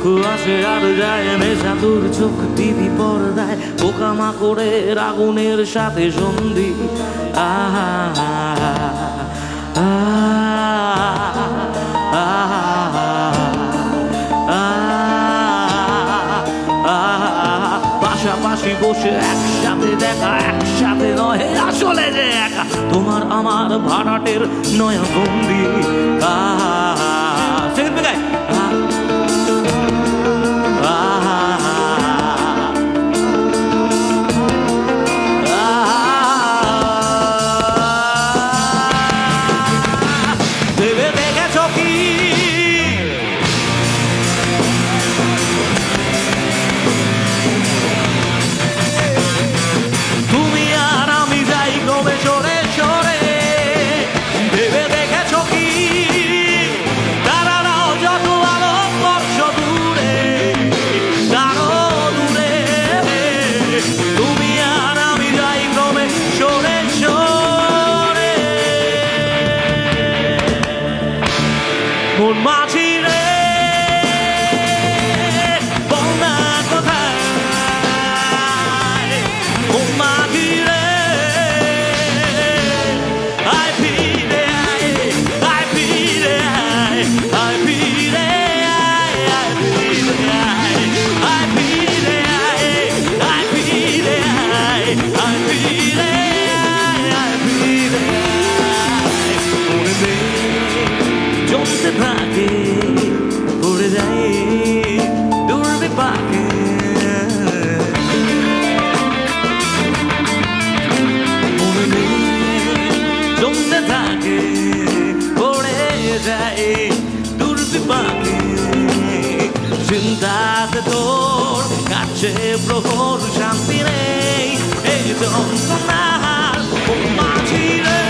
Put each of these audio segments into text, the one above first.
সুখ আসে আর যায় নেশা তোর চোখ টিভি পর্দায় পোকামাকড়ের আগুনের সাথে সন্ধি আহা পাশাপাশি বসে একসাথে দেখা একসাথে নয় আসলে যে একা তোমার আমার ভাড়াটের নয়া বন্দি মন মাঝি রে বল না কোথায় মন মাঝি রে আয় ফিরে আয় ফিরে আয় ফিরে আয় ফিরে আয় ফিরে আয় ফিরে আয় ফিরে আয় ফিরে জমতে থাকে পড়ে যায় দূরবে পাকে জমতে থাকে পড়ে যায় দূরবে পাকে চিন্তাতে তোর কাছে প্রহর শান্তি নেই এই যন্ত্রণার মাঝি রে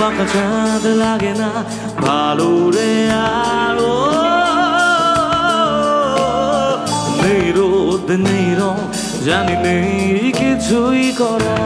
বাঁকা চাঁদ লাগে না ভালো রে আলো নেই রোদ নেই রং জানি নেই কিছুই করা